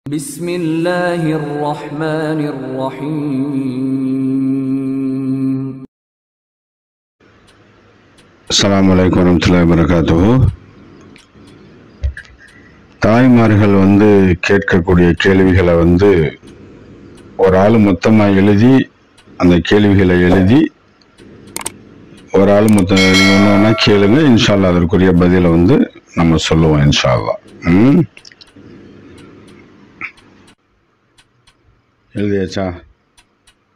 بسم الله الرحمن الرحيم. அஸ்ஸலாமு அலைக்கும் வரஹ்மத்துல்லாஹி வபரகாத்துஹு. தாய்மார்கள் கேட்கக்கூடிய கேள்விகளை ஒரு ஆள் மொத்தமாக எழுதி அந்த கேள்விகளை எழுதி ஒரு ஆள் மொத்தம் ஒன்று ஒன்றா கேளுங்க. இன்ஷால்லா அதற்குரிய பதிலை நம்ம சொல்லுவோம் இன்ஷால்லா. எழுதியாச்சா?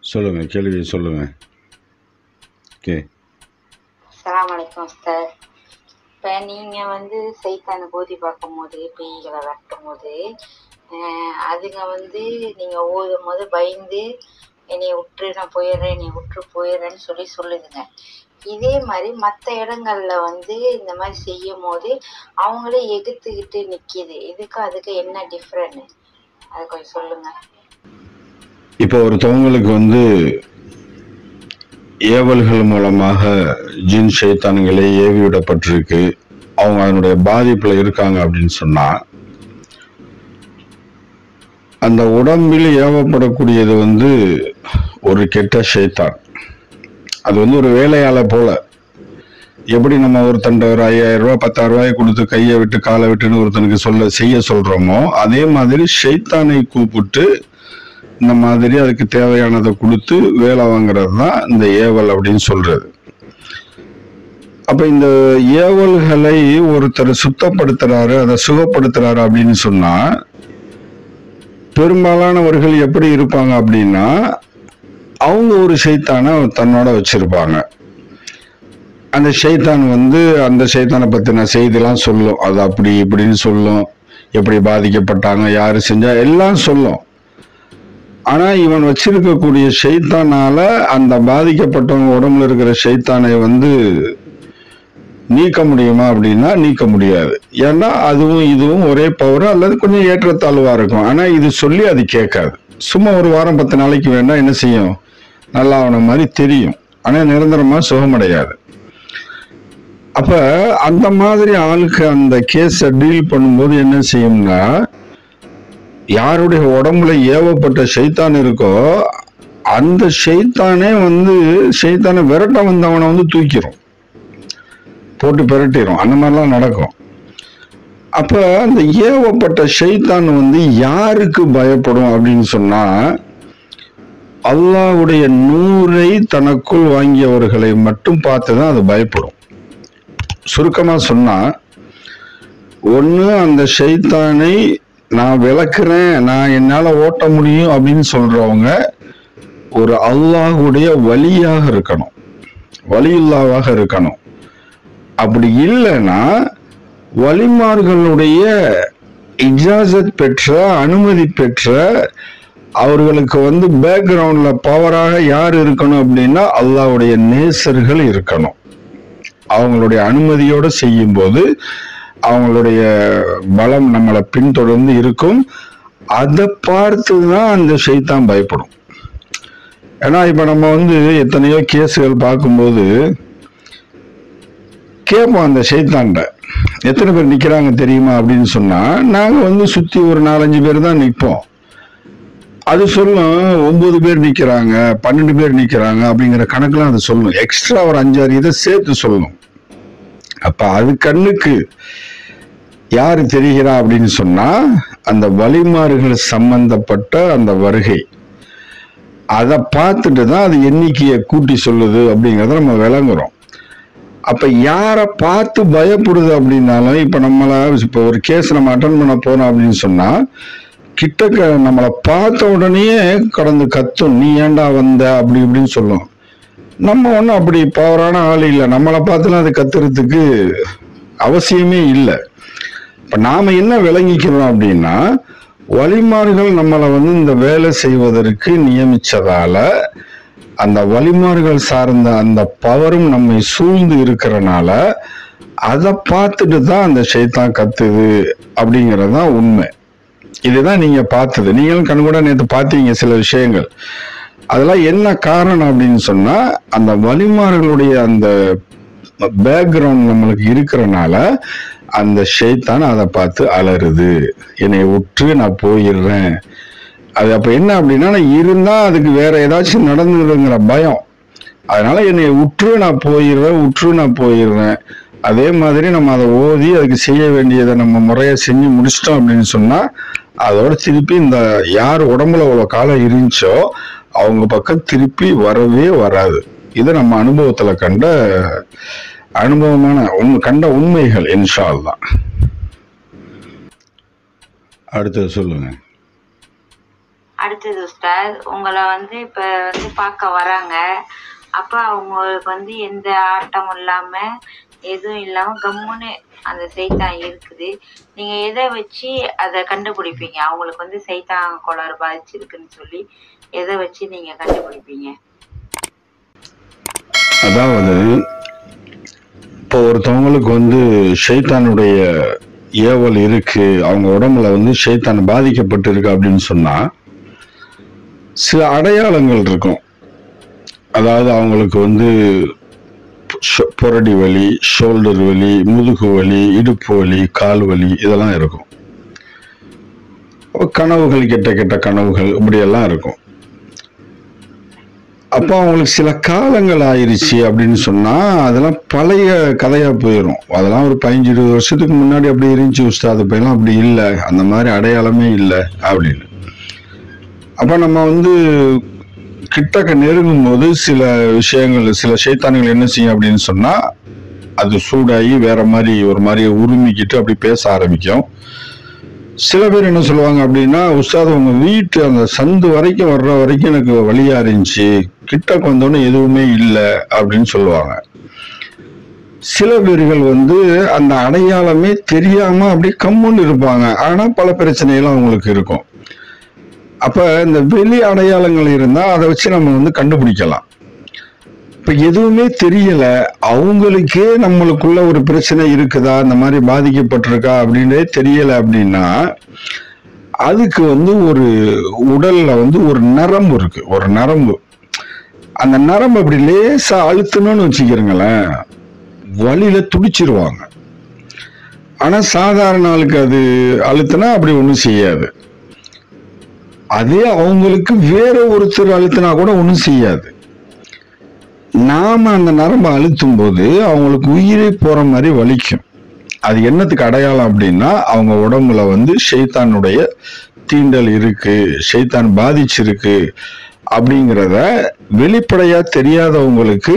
சொல்லுங்க, கேள்வி சொல்லுங்க. ஓகே. அஸ்ஸலாமு அலைக்கும் உஸ்தாத். இப்போ நீங்கள் சைத்தானை போதி பார்க்கும்போது பேய்களை வரட்டும் போது அதுங்க நீங்கள் ஓதும் போது பயந்து என்னை விட்டு நான் போயிடுறேன், என்னை விட்டு போயிடுறேன்னு சொல்லுதுங்க. இதே மாதிரி மற்ற இடங்கள்ல இந்த மாதிரி செய்யும் போது அவங்களே எதிர்த்துக்கிட்டு நிற்கிது. இதுக்கு அதுக்கு என்ன டிஃப்ரெண்ட், அதை கொஞ்சம் சொல்லுங்க. இப்போ ஒருத்தவங்களுக்கு ஏவல்கள் மூலமாக ஜின் ஷைத்தான்களே ஏவி விடப்பட்டிருக்கு, அவங்க அதனுடைய பாதிப்புல இருக்காங்க அப்படின்னு சொன்னா அந்த உடம்பில் ஏவப்படக்கூடியது ஒரு கெட்ட ஷைத்தான். அது ஒரு வேலையாள போல. எப்படி நம்ம ஒருத்தன் ஒரு 5000 ரூபாய் 10,000 ரூபாய் கொடுத்து கையை விட்டு காலை விட்டுன்னு ஒருத்தனுக்கு செய்ய சொல்றோமோ அதே மாதிரி ஷைத்தானை கூப்பிட்டு இந்த மாதிரி அதுக்கு தேவையானதை கொடுத்து வேலை வாங்குறது தான் இந்த ஏவல் அப்படின்னு சொல்றது. அப்ப இந்த ஏவல்களை ஒருத்தர் சுத்தப்படுத்துறாரு, அதை சுகப்படுத்துறாரு அப்படின்னு சொன்னா பெரும்பாலானவர்கள் எப்படி இருப்பாங்க அப்படின்னா அவங்க ஒரு ஷைத்தானை தன்னோட வச்சிருப்பாங்க. அந்த ஷைத்தான் அந்த ஷைத்தானை பத்தின செய்திலாம் சொல்லும், அது அப்படி இப்படின்னு சொல்லும், எப்படி பாதிக்கப்பட்டாங்க, யாரு செஞ்சா எல்லாம் சொல்லும். ஆனா இவன் வச்சிருக்கக்கூடிய ஷைத்தானால அந்த பாதிக்கப்பட்டவங்க உடம்புல இருக்கிற ஷைத்தானை நீக்க முடியுமா அப்படின்னா நீக்க முடியாது. ஏன்னா அதுவும் இதுவும் ஒரே பவர் அல்லது கொஞ்சம் ஏற்றத்தாழ்வா இருக்கும். ஆனா இது சொல்லி அது கேட்காது. சும்மா ஒரு வாரம் 10 நாளைக்கு வேணா என்ன செய்யும், நல்லா ஆன மாதிரி தெரியும், ஆனா நிரந்தரமா சுகமடையாது. அப்ப அந்த மாதிரி ஆளுக்கு அந்த கேஸை டீல் பண்ணும்போது என்ன செய்யும்னா, யாருடைய உடம்புல ஏவப்பட்ட ஷைத்தான் இருக்கோ அந்த ஷைத்தானே ஷைத்தானை விரட்ட வந்தவனை தூக்கிரும், போட்டு பிரட்டிரும். அந்த மாதிரிலாம் நடக்கும். அப்ப அந்த ஏவப்பட்ட ஷைத்தான் யாருக்கு பயப்படும் அப்படின்னு சொன்னா அல்லாஹ்வுடைய நூரை தனக்குள் வாங்கியவர்களை மட்டும் பார்த்துதான் அது பயப்படும். சுருக்கமா சொன்னா, ஒண்ணு அந்த ஷைத்தானை நான் விளக்குறேன், நான் என்னால ஓட்ட முடியும் அப்படின்னு சொல்றவங்க ஒரு அல்லாஹ்வுடைய வலியாக இருக்கணும், வலியுல்லாவாக இருக்கணும். அப்படி இல்லைன்னா வலிமார்களுடைய இஜாசத் பெற்ற, அனுமதி பெற்ற, அவர்களுக்கு பேக்ரவுண்ட்ல பவராக யார் இருக்கணும் அப்படின்னா அல்லாஹ்வுடைய நேசர்கள் இருக்கணும். அவங்களுடைய அனுமதியோட செய்யும் போது அவங்களுடைய பலம் நம்மளை பின்தொடர்ந்து இருக்கும். அதை பார்த்துதான் அந்த ஷைத்தான் பயப்படும். ஏன்னா இப்ப நம்ம எத்தனையோ கேஸுகள் பார்க்கும்போது கேட்போம், அந்த ஷைத்தான்ட எத்தனை பேர் நிக்கிறாங்க தெரியுமா அப்படின்னு சொன்னா நாங்க சுத்தி ஒரு 4-5 பேர் தான் நிற்போம். அது சொல்லும் 9 பேர் நிக்கிறாங்க, 12 பேர் நிக்கிறாங்க அப்படிங்கிற கணக்குலாம் அது சொல்லும். எக்ஸ்ட்ரா ஒரு 5-6 இதை சேர்த்து சொல்லணும். அப்ப அது கண்ணுக்கு யாரு தெரிகிறா அப்படின்னு சொன்னா அந்த வழிமாறுகள் சம்பந்தப்பட்ட அந்த வருகை, அதை பார்த்துட்டு தான் அது எண்ணிக்கையை கூட்டி சொல்லுது அப்படிங்கிறத நம்ம விளங்குறோம். அப்ப யாரை பார்த்து பயப்படுது அப்படின்னாலும் இப்ப இப்ப ஒரு கேஸ் நம்ம அட்டன் பண்ண போறோம் அப்படின்னு சொன்னா கிட்டக்க நம்மளை பார்த்த உடனே கடந்து கத்தும், நீ ஏண்டா வந்த அப்படி இப்படின்னு சொல்லும். நம்ம ஒன்றும் அப்படி பவரான ஆள் இல்லை, நம்மளை பார்த்துலாம் அது கத்துறதுக்கு அவசியமே இல்லை. இப்ப நாம என்ன விளங்கிக்கிறோம் அப்படின்னா வழிமார்கள் நம்மளை இந்த வேலை செய்வதற்கு நியமிச்சதால அந்த வழிமார்கள் சார்ந்த அந்த பவரும் நம்மை சூழ்ந்து இருக்கிறனால அதை பார்த்துட்டு தான் அந்த ஷைத்தான் கத்துது அப்படிங்கறதுதான் உண்மை. இதுதான் நீங்க பார்த்தது, நீங்களும் கண்கூட நேற்று பார்த்தீங்க சில விஷயங்கள். அதெல்லாம் என்ன காரணம் அப்படின்னு சொன்னா அந்த வழிமார்களுடைய அந்த பேக்ரவுண்ட் நம்மளுக்கு இருக்கிறனால அந்த ஷைத்தான் அதை பார்த்து அலறுது, என்னை உற்று நான் போயிடுறேன். அது அப்ப என்ன அப்படின்னா, நான் இருந்தா அதுக்கு வேற ஏதாச்சும் நடந்துருங்கிற பயம். அதனால என்னை உற்று நான் போயிடுறேன். அதே மாதிரி நம்ம அதை ஓதி அதுக்கு செய்ய வேண்டியதை நம்ம முறையா செஞ்சு முடிச்சிட்டோம் அப்படின்னு சொன்னா, அதோட திருப்பி இந்த யார் உடம்புல அவ்வளவு காலம் இருந்துச்சோ அவங்க பக்கம் திருப்பி வரவே வராது. இது நம்ம அனுபவத்துல கண்ட உண்மைகள் இன்ஷா அல்லாஹ். அடுத்தது சொல்லுங்க. அடுத்தது உஸ்தாத், உங்களை இப்ப பார்க்க வராங்க. அப்ப அவங்களுக்கு எந்த ஆட்டமும் இல்லாம எதுவும் இல்லாம கம்முன்னு அந்த சைத்தான் இருக்குது. நீங்க எதை வச்சு அதை கண்டுபிடிப்பீங்க? அவங்களுக்கு சைத்தான் கோளாறு பாதிச்சிருக்குன்னு சொல்லி எதை வச்சு நீங்க கண்டுபிடிப்பீங்க? அதாவது இப்போ ஒருத்தவங்களுக்கு ஷைத்தானுடைய ஏவல் இருக்கு, அவங்க உடம்புல ஷைத்தான் பாதிக்கப்பட்டு இருக்கு அப்படின்னு சொன்னா சில அடையாளங்கள் இருக்கும். அதாவது அவங்களுக்கு புரடி வலி, ஷோல்டர் வலி, முதுகு வலி, இடுப்பு வலி, கால் வலி இதெல்லாம் இருக்கும். கனவுகள், கெட்ட கனவுகள் இப்படியெல்லாம் இருக்கும். அப்போ அவங்களுக்கு சில காலங்கள் ஆயிடுச்சு அப்படின்னு சொன்னா அதெல்லாம் பழைய கதையா போயிடும். அதெல்லாம் ஒரு 15-20 வருஷத்துக்கு முன்னாடி அப்படி இருந்துச்சு உஸ்தாத், இப்பெல்லாம் அப்படி இல்லை, அந்த மாதிரி அடையாளமே இல்லை அப்படின்னு. அப்ப நம்ம கிட்டக்க நெருங்கும் போது சில விஷயங்கள், சில ஷைத்தான்கள் என்ன செய்யும் அப்படின்னு சொன்னா, அது சூடாகி வேற மாதிரி ஒரு மாதிரி உரிமிக்கிட்டு அப்படி பேச ஆரம்பிக்கும். சில பேர் என்ன சொல்லுவாங்க அப்படின்னா, உஸ்தாத் உங்க வீட்டு அந்த சந்து வரைக்கும் வர்ற வரைக்கும் எனக்கு வலியா இருந்துச்சு, கிட்டக்கு வந்தோடனே எதுவுமே இல்லை அப்படின்னு சொல்லுவாங்க. சில பேர்கள் அந்த அடையாளமே தெரியாம அப்படி கம்முன்னு இருப்பாங்க, ஆனா பல பிரச்சனைகள் அவங்களுக்கு இருக்கும். அப்ப இந்த வெளி அடையாளங்கள் இருந்தா அதை வச்சு நம்ம கண்டுபிடிக்கலாம். இப்ப எதுவுமே தெரியல, அவங்களுக்கே நம்மளுக்குள்ள ஒரு பிரச்சனை இருக்குதா, இந்த மாதிரி பாதிக்கப்பட்டிருக்கா அப்படின்றே தெரியல அப்படின்னா, அதுக்கு ஒரு உடல்ல ஒரு நரம்பு இருக்கு. ஒரு நரம்பு, அந்த நரம்பு அப்படி லேசா அழுத்தணும்னு வச்சுக்கிறீங்களேன், வலியில துடிச்சிருவாங்க. ஆனா சாதாரண ஆளுக்கு அது அழுத்தினா அப்படி ஒண்ணும் செய்யாது. அதே அவங்களுக்கு வேற ஒருத்தர் அழுத்தினா கூட ஒண்ணும் செய்யாது. நாம அந்த நரம்பை அழுத்தும் போது அவங்களுக்கு உயிரே போற மாதிரி வலிக்கும். அது என்னத்துக்கு அடையாளம் அப்படின்னா, அவங்க உடம்புல ஷைத்தானுடைய தீண்டல் இருக்கு, ஷைத்தான் பாதிச்சிருக்கு அப்படிங்கிறத வெளிப்படையா தெரியாதவங்களுக்கு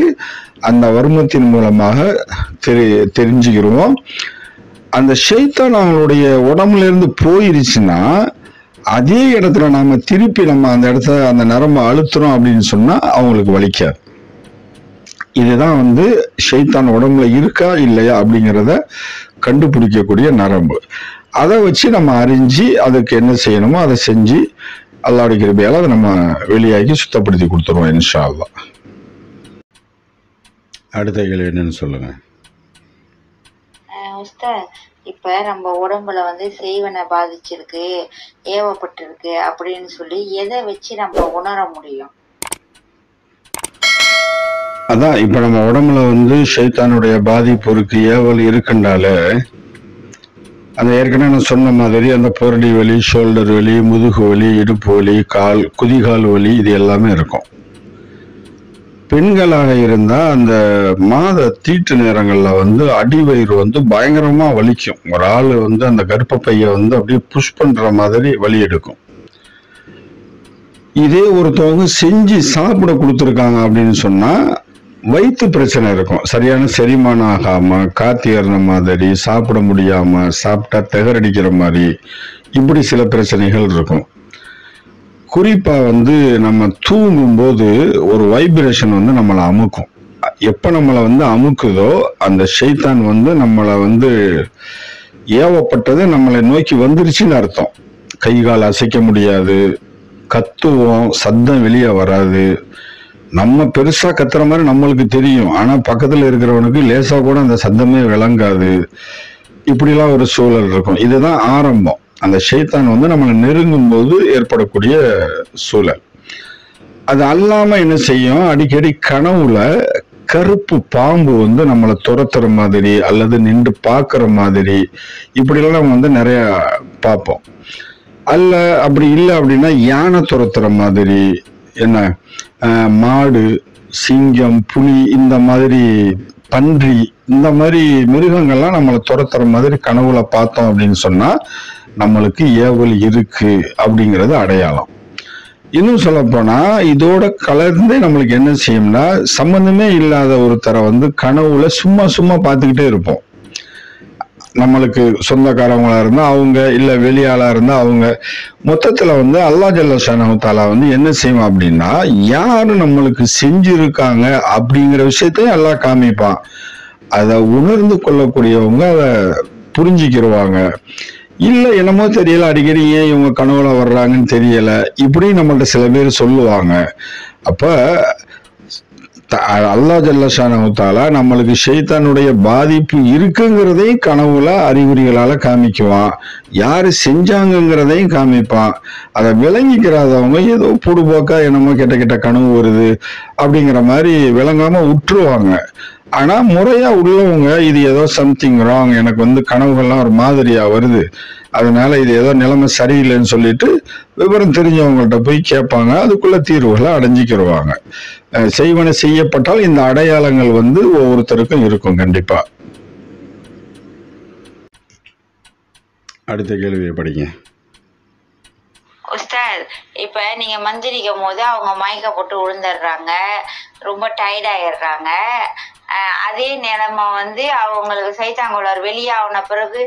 அந்த வர்மத்தின் மூலமாக தெரிஞ்சுக்கிறோம். அந்த ஷைத்தான் அவங்களுடைய உடம்புல இருந்து போயிருச்சுன்னா அதே இடத்துல நாம திருப்பி அந்த இடத்துல அந்த நரம்பை அழுத்துறோம் அப்படின்னு சொன்னா அவங்களுக்கு வலிக்காது. இதுதான் ஷைத்தான் உடம்புல இருக்கா இல்லையா அப்படிங்கிறத கண்டுபிடிக்கக்கூடிய நரம்பு. அதை வச்சு நம்ம அறிஞ்சு அதுக்கு என்ன செய்யணுமோ அதை செஞ்சு அல்லாஹ்வுடைய கிருபையால அதை நம்ம வெளியாகி சுத்தப்படுத்தி கொடுத்துருவோம் இன்ஷா அல்லாஹ். அடுத்த கேள்வி என்னன்னு சொல்லுங்க. இப்ப நம்ம உடம்புல செய்வனை பாதிச்சிருக்கு, ஏவப்பட்டிருக்கு அப்படின்னு சொல்லி எதை வச்சு நம்ம உணர முடியும்? அதான் இப்ப நம்ம உடம்புல ஷைத்தானுடைய பாதிப்பு இருக்கு, ஏவல் இருக்குன்றால அந்த ஏற்கனவே நான் சொன்ன மாதிரி அந்த புரடி வலி, ஷோல்டர் வலி, முதுகு வலி, இடுப்பு வலி, குதிகால் வலி இது எல்லாமே இருக்கும். பெண்களாக இருந்தா அந்த மாத தீட்டு நேரங்கள்ல அடிவயிறு பயங்கரமா வலிக்கும். ஒரு ஆளு அந்த கர்ப்பப்பைய அப்படியே புஷ் பண்ற மாதிரி வலி எடுக்கும். இதே ஒருத்தவங்க செஞ்சு சாப்பிட கொடுத்துருக்காங்க அப்படின்னு சொன்னா வயிற்று பிரச்சனை இருக்கும், சரியான செரிமானம் ஆகாம, காத்தி ஏறின மாதிரி, சாப்பிட முடியாம, சாப்பிட்டா திகரடிக்கிற மாதிரி, இப்படி சில பிரச்சனைகள் இருக்கும். குறிப்பா நம்ம தூங்கும் போது ஒரு வைப்ரேஷன் நம்மளை அமுக்கும். எப்ப நம்மளை அமுக்குதோ அந்த ஷைத்தான் நம்மளை ஏவப்பட்டது நம்மளை நோக்கி வந்துருச்சுன்னு அர்த்தம். கை கால் அசைக்க முடியாது, கத்துவோம், சத்தம் வெளியே வராது. நம்ம பெருசா கத்துற மாதிரி நம்மளுக்கு தெரியும், ஆனா பக்கத்துல இருக்கிறவனுக்கு லேசா கூட அந்த சத்தமே விளங்காது. இப்படிலாம் ஒரு சூழல் இருக்கும். இதுதான் ஆரம்பம். அந்த ஷைத்தான் நம்மளை நெருங்கும் போது ஏற்படக்கூடிய சூழல். அது அல்லாம என்ன செய்யும், அடிக்கடி கனவுல கருப்பு பாம்பு வந்து நம்மளை துரத்துற மாதிரி அல்லது நின்று பார்க்குற மாதிரி இப்படிலாம் நம்ம வந்து நிறைய பார்ப்போம். அல்ல அப்படி இல்லை அப்படின்னா யானை துரத்துற மாதிரி, என்ன மாடு, சிங்கம், புலி, இந்த மாதிரி பன்றி, இந்த மாதிரி மிருகங்கள்லாம் நம்மளை துரத்துற மாதிரி கனவுல பார்த்தோம் அப்படின்னு சொன்னா நம்மளுக்கு ஏவல் இருக்கு அப்படிங்கிறது அடையாளம். இன்னும் சொல்ல போனா இதோட கலந்து நம்மளுக்கு என்ன செய்யும்னா, சம்பந்தமே இல்லாத ஒருத்தரை வந்து கனவுல சும்மா சும்மா பார்த்துக்கிட்டே இருப்போம். நம்மளுக்கு சொந்தக்காரங்களா இருந்தா அவங்க, இல்ல வெளியாளா இருந்தா அவங்க. மொத்தத்துல வந்து அல்லாஹ் ஜல்ல ஷானஹு தஆலா வந்து என்ன செய்வோம் அப்படின்னா, யாரு நம்மளுக்கு செஞ்சிருக்காங்க அப்படிங்கிற விஷயத்தையும் அல்லாஹ் காமிப்பான். அதை உணர்ந்து கொள்ளக்கூடியவங்க அதை புரிஞ்சுக்கிடுவாங்க. இல்ல என்னமோ தெரியல, அடிக்கடி ஏன் இவங்க கனவுல வர்றாங்கன்னு தெரியல, இப்படி நம்மள்ட்ட சில பேர் சொல்லுவாங்க. அப்ப அல்லாஹ் ஜல்ல ஷானஹு தஆலா நம்மளுக்கு ஷைத்தானுடைய பாதிப்பு இருக்குங்கிறதையும் கனவுல அறிகுறிகளால காமிக்குவான். யாரு செஞ்சாங்கிறதையும் காமிப்பான். அதை விளங்கிக்கிறாதவங்க ஏதோ பொடுபோக்கா என்னமோ கெட்ட கெட்ட கனவு வருது அப்படிங்கிற மாதிரி விளங்காம விட்டுருவாங்க. ஆனா முறையா உள்ளவங்க இது ஏதோ சம்திங் ராங், எனக்கு வந்து கனவுகள்லாம் ஒரு மாதிரியா வருது, அதனால இது ஏதோ நிலைமை சரியில்லைன்னு சொல்லிட்டு விவரம் தெரிஞ்சவங்கள்ட்ட போய் கேட்பாங்க. அதுக்குள்ள தீர்வுகளை அடைஞ்சிக்கிடுவாங்க. செய்வன செய்யப்பட்டால் இந்த அடையாளங்கள் வந்து ஒவ்வொருத்தருக்கும் இருக்கும் கண்டிப்பா. அடுத்த கேள்வியை படிங்க. உஸ்தாத், இப்ப நீங்க மந்திரிக்கும் போது அவங்க மயக்கப்பட்டு விழுந்துடுறாங்க, ரொம்ப டயர்ட் ஆயிடுறாங்க. அதே நிலைமை வந்து அவங்களுக்கு சைத்தாங்குள்ளார் வெளியாகின பிறகு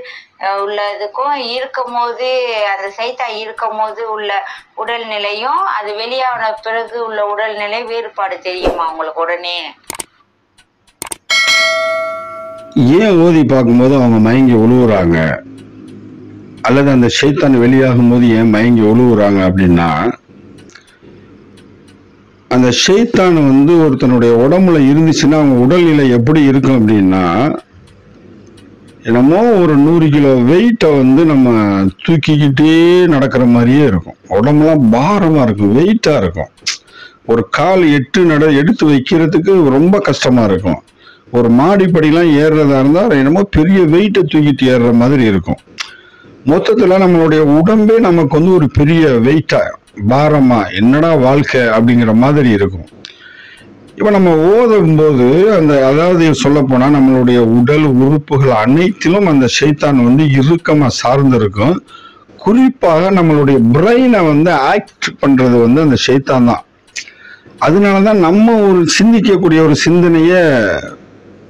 உள்ளதுக்கும் இருக்கும் போது, அந்த சைத்தா இருக்கும் போது உள்ள உடல்நிலையும் அது வெளியாகின பிறகு உள்ள உடல்நிலை வேறுபாடு தெரியுமா உங்களுக்கு உடனே? ஏன் ஓதி பார்க்கும்போது அவங்க மயங்கி உழுவுறாங்க, அல்லது அந்த ஷைத்தான் வெளியாகும் போது ஏன் மயங்கி உழுவுறாங்க அப்படின்னா, அந்த ஷைத்தான் வந்து ஒருத்தனுடைய உடம்புல இருந்துச்சுன்னா அவங்க உடல்நிலை எப்படி இருக்கும் அப்படின்னா, என்னமோ ஒரு 100 கிலோ வெயிட்டை வந்து நம்ம தூக்கிக்கிட்டே நடக்கிற மாதிரியே இருக்கும். உடம்புலாம் பாரமா இருக்கும், வெயிட்டா இருக்கும். ஒரு கால் எடுத்து வைக்கிறதுக்கு ரொம்ப கஷ்டமா இருக்கும். ஒரு மாடிப்படிலாம் ஏறுறதா இருந்தா என்னமோ பெரிய வெயிட்டை தூக்கிட்டு ஏறுற மாதிரி இருக்கும். மொத்தத்துல நம்மளுடைய உடம்பே நமக்கு வந்து ஒரு பெரிய வெயிட்டா, பாரமா, என்னடா வாழ்க்கை அப்படிங்கிற மாதிரி இருக்கும். இப்ப நம்ம ஓதும் போது அதாவது சொல்ல போனா நம்மளுடைய உடல் உறுப்புகள் அனைத்திலும் அந்த ஷைத்தான் வந்து இறுக்கமா சார்ந்து இருக்கும். குறிப்பாக நம்மளுடைய பிரெயினை வந்து ஆக்ட் பண்றது வந்து அந்த ஷைத்தான் தான். அதனாலதான் நம்ம ஒரு சிந்திக்கக்கூடிய ஒரு சிந்தனைய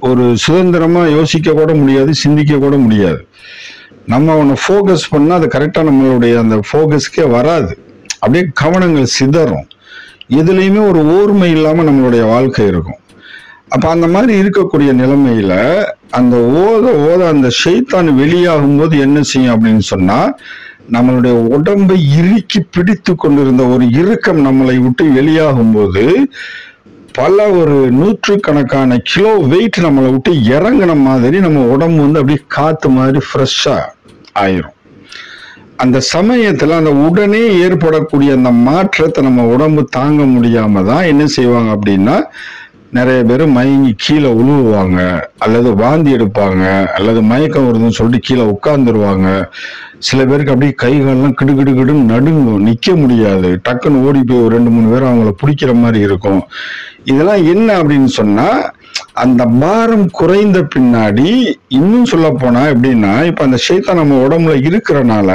ஒரு சுதந்திரமா யோசிக்க கூட முடியாது, சிந்திக்க கூட முடியாது. நம்ம ஒன்று ஃபோக்கஸ் பண்ணால் அது கரெக்டாக நம்மளுடைய அந்த ஃபோக்கஸ்க்கே வராது. அப்படியே கவனங்கள் சிதறும். எதுலேயுமே ஒரு ஓர்மை இல்லாமல் நம்மளுடைய வாழ்க்கை இருக்கும். அப்போ அந்த மாதிரி இருக்கக்கூடிய நிலைமையில அந்த ஓத அந்த ஷைத்தான் வெளியாகும் போது என்ன செய்யும் அப்படின்னு சொன்னால், நம்மளுடைய உடம்பை இறுக்கி பிடித்து கொண்டிருந்த ஒரு இறுக்கம் நம்மளை விட்டு வெளியாகும் போது பல ஒரு 100கணக்கான கிலோ வெயிட் நம்மளை விட்டு இறங்கின மாதிரி நம்ம உடம்பு வந்து அப்படியே காத்து மாதிரி ஃப்ரெஷ்ஷா ஆயிரும். அந்த சமயத்துல அந்த உடனே ஏற்படக்கூடிய அந்த மாற்றத்தை நம்ம உடம்பு தாங்க முடியாம தான் என்ன செய்வாங்க அப்படின்னா, நிறைய பேர் மயங்கி கீழே உழுவுவாங்க, அல்லது வாந்தி எடுப்பாங்க, அல்லது மயக்கம் வருதுன்னு சொல்லிட்டு கீழே உட்கார்ந்துருவாங்க. சில பேருக்கு அப்படியே கைகாலெல்லாம் கிடுகிடுன்னு நடுங்கும், நிக்க முடியாது, டக்குன்னு ஓடி போய் ஒரு 2-3 பேர் அவங்கள பிடிக்கிற மாதிரி இருக்கும். இதெல்லாம் என்ன அப்படின்னு சொன்னா, அந்த பாரம் குறைந்த பின்னாடி இன்னும் சொல்ல போனா எப்படின்னா, இப்ப அந்த ஷைத்தான் நம்ம உடம்புல இருக்கிறனால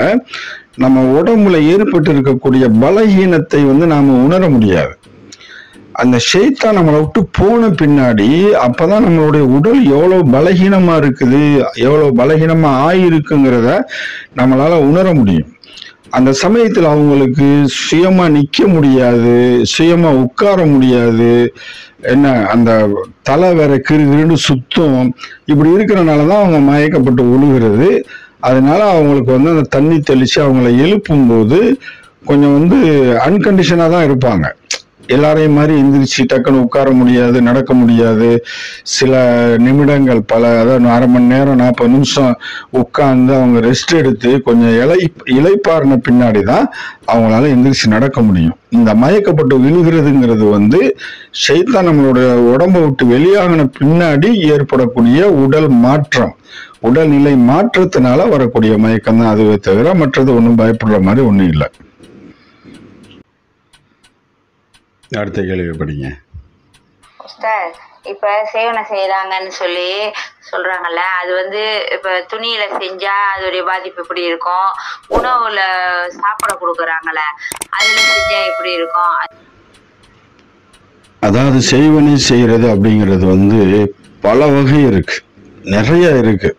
நம்ம உடம்புல ஏற்பட்டு இருக்கக்கூடிய பலகீனத்தை வந்து நாம உணர முடியாது. அந்த ஷைத்தான் நம்மளை விட்டு போன பின்னாடி அப்பதான் நம்மளுடைய உடல் எவ்வளவு பலகீனமா இருக்குது, எவ்வளவு பலகீனமா ஆயிருக்குங்கிறத நம்மளால உணர முடியும். அந்த சமயத்துல அவங்களுக்கு சுயமா நிக்க முடியாது, சுயமா உட்கார முடியாது, என்ன அந்த தலை வேற கிருகிருன்னு சுத்தம். இப்படி இருக்கிறனாலதான் அவங்க மயக்கப்பட்டு விழுகிறது. அதனால அவங்களுக்கு வந்து அந்த தண்ணி தெளிச்சு அவங்கள எழுப்பும் போது கொஞ்சம் வந்து அன்கண்டிஷனா தான் இருப்பாங்க. எல்லாரையும் மாதிரி எந்திரிச்சு டக்குன்னு உட்கார முடியாது, நடக்க முடியாது. சில நிமிடங்கள் அதாவது அரை மணி நேரம் 40 நிமிஷம் உட்கார்ந்து அவங்க ரெஸ்ட் எடுத்து கொஞ்சம் இளைப்பாறின பின்னாடி தான் அவங்களால எந்திரிச்சு நடக்க முடியும். இந்த மயக்கப்பட்டு விழுகிறதுங்கிறது வந்து ஷைத்தான் நம்மளுடைய உடம்பை விட்டு வெளியாகின பின்னாடி ஏற்படக்கூடிய உடல் மாற்றம், உடல்நிலை மாற்றத்தினால வரக்கூடிய மயக்கம் தான். அதுவே தவிர மற்றது ஒன்றும் பயப்படுற மாதிரி ஒன்றும் இல்லை. அடுத்த கேள்வி படிங்க. இப்ப சேவனை செய்யறாங்கன்னு சொல்றாங்கல்ல, அது வந்து இப்ப துணியில செஞ்சா அதோடைய பாதிப்பு எப்படி இருக்கும்? உணவுல சாப்பிட கொடுக்குறாங்கல்ல, அதுல செஞ்சா எப்படி இருக்கும்? அதாவது செய்வனை செய்யறது அப்படிங்கிறது வந்து பல வகை இருக்கு, நிறைய இருக்கு.